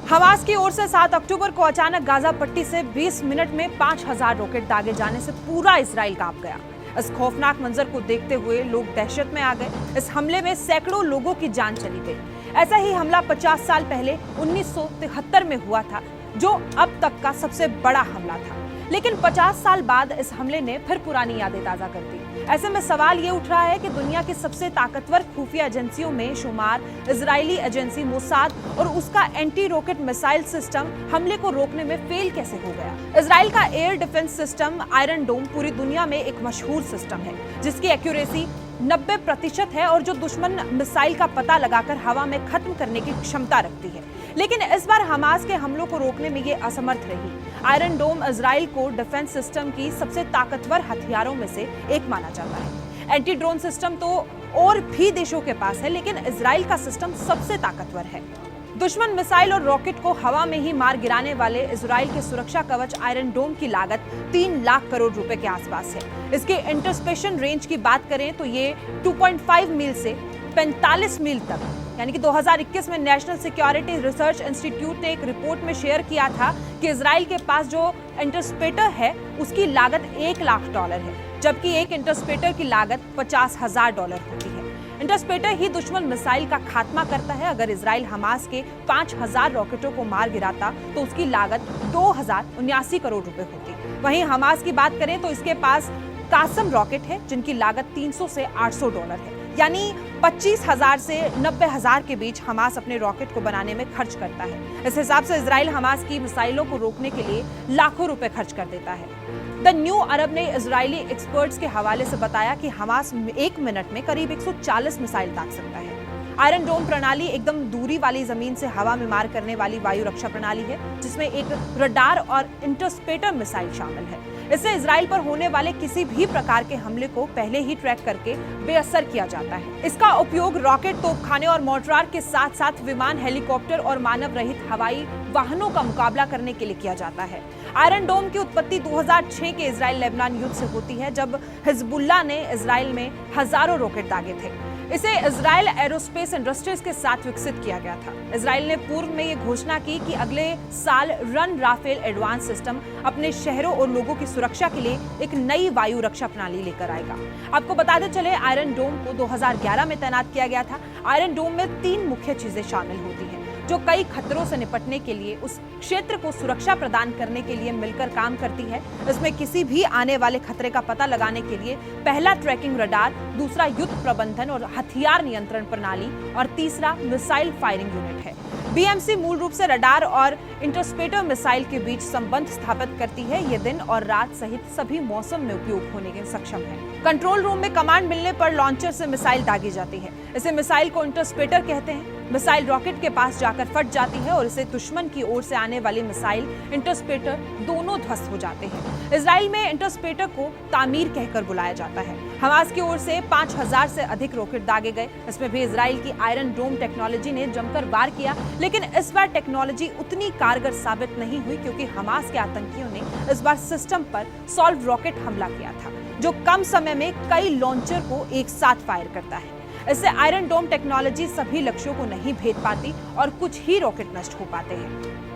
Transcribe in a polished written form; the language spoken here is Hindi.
हमास की ओर से 7 अक्टूबर को अचानक गाजा पट्टी से 20 मिनट में 5000 रॉकेट दागे जाने से पूरा इजराइल कांप गया। इस खौफनाक मंजर को देखते हुए लोग दहशत में आ गए। इस हमले में सैकड़ों लोगों की जान चली गई। ऐसा ही हमला 50 साल पहले 1973 में हुआ था, जो अब तक का सबसे बड़ा हमला था। लेकिन 50 साल बाद इस हमले ने फिर पुरानी यादें ताजा कर दी। ऐसे में सवाल ये उठ रहा है कि दुनिया की सबसे ताकतवर खुफिया एजेंसियों में शुमार इजरायली एजेंसी मोसाद और उसका एंटी रॉकेट मिसाइल सिस्टम हमले को रोकने में फेल कैसे हो गया। इजराइल का एयर डिफेंस सिस्टम आयरन डोम पूरी दुनिया में एक मशहूर सिस्टम है, जिसकी एक्यूरेसी 90% है और जो दुश्मन मिसाइल का पता लगाकर हवा में खत्म करने की क्षमता रखती है। लेकिन इस बार हमास के हमलों को रोकने में ये असमर्थ रही। आयरन डोम इजराइल को डिफेंस सिस्टम की सबसे ताकतवर हथियारों में से एक माना जाता है। एंटी ड्रोन सिस्टम तो और भी देशों के पास है, लेकिन इजराइल का सिस्टम सबसे ताकतवर है। दुश्मन मिसाइल और रॉकेट को हवा में ही मार गिराने वाले इजराइल के सुरक्षा कवच आयरन डोम की लागत 3 लाख करोड़ रुपए के आसपास है। इसके इंटरस्पेशन रेंज की बात करें तो ये 2.5 मील से 45 मील तक, यानी कि 2021 में नेशनल सिक्योरिटी रिसर्च इंस्टीट्यूट ने एक रिपोर्ट में शेयर किया था कि इजराइल के पास जो इंटरस्पेटर है उसकी लागत $1 लाख है, जबकि एक इंटरस्पेटर की लागत $50,000 होती है। इंटरस्पेटर ही दुश्मन मिसाइल का खात्मा करता है। अगर इजराइल हमास के 5000 रॉकेटों को मार गिराता तो उसकी लागत 2079 करोड़ रुपए होती। वहीं हमास की बात करें तो इसके पास कासम रॉकेट है, जिनकी लागत $300 से $800 है, यानी 25,000 से 90,000 के बीच हमास अपने रॉकेट को बनाने में खर्च करता है। इस हिसाब से इजराइल हमास की मिसाइलों को रोकने के लिए लाखों रुपए खर्च कर देता है। द न्यू अरब ने इजरायली एक्सपर्ट्स के हवाले से बताया कि हमास 1 मिनट में करीब 140 मिसाइल दाग सकता है। आयरन डोम प्रणाली एकदम दूरी वाली जमीन से हवा में मार करने वाली वायु रक्षा प्रणाली है, जिसमें एक रडार और इंटरस्पेटर मिसाइल शामिल है। इससे इजराइल पर होने वाले किसी भी प्रकार के हमले को पहले ही ट्रैक करके बेअसर किया जाता है। इसका उपयोग रॉकेट, तोपखाने और मोर्टार के साथ साथ विमान, हेलीकॉप्टर और मानव रहित हवाई वाहनों का मुकाबला करने के लिए किया जाता है। आयरन डोम की उत्पत्ति 2006 के इजराइल लेबनान युद्ध से होती है, जब हिजबुल्लाह ने इजराइल में हजारों रॉकेट दागे थे। इसे इजराइल एरोस्पेस इंडस्ट्रीज के साथ विकसित किया गया था। इजराइल ने पूर्व में ये घोषणा की कि अगले साल रन राफेल एडवांस सिस्टम अपने शहरों और लोगों की सुरक्षा के लिए एक नई वायु रक्षा प्रणाली लेकर आएगा। आपको बताते चले, आयरन डोम को 2011 में तैनात किया गया था। आयरन डोम में 3 मुख्य चीजें शामिल होती हैं, जो कई खतरों से निपटने के लिए, उस क्षेत्र को सुरक्षा प्रदान करने के लिए मिलकर काम करती है। इसमें किसी भी आने वाले खतरे का पता लगाने के लिए पहला ट्रैकिंग रडार, दूसरा युद्ध प्रबंधन और हथियार नियंत्रण प्रणाली और तीसरा मिसाइल फायरिंग यूनिट है। बीएमसी मूल रूप से रडार और इंटरस्पेटर मिसाइल के बीच संबंध स्थापित करती है। ये दिन और रात सहित सभी मौसम में उपयोग होने के सक्षम है। कंट्रोल रूम में कमांड मिलने पर लॉन्चर से मिसाइल दागी जाती है। इसे मिसाइल को इंटरस्पेटर कहते हैं। मिसाइल रॉकेट के पास जाकर फट जाती है और इसे दुश्मन की ओर से आने वाली मिसाइल, इंटरस्पेटर दोनों ध्वस्त हो जाते हैं। इजराइल में इंटरस्पेटर को तामीर कहकर बुलाया जाता है। हमास की ओर से 5000 से अधिक रॉकेट दागे गए। इसमें भी इजराइल की आयरन डोम टेक्नोलॉजी ने जमकर वार किया, लेकिन इस बार टेक्नोलॉजी उतनी कारगर साबित नहीं हुई, क्योंकि हमास के आतंकियों ने इस बार सिस्टम पर सॉल्व रॉकेट हमला किया था, जो कम समय में कई लॉन्चर को एक साथ फायर करता है। इससे आयरन डोम टेक्नोलॉजी सभी लक्ष्यों को नहीं भेद पाती और कुछ ही रॉकेट नष्ट हो पाते हैं।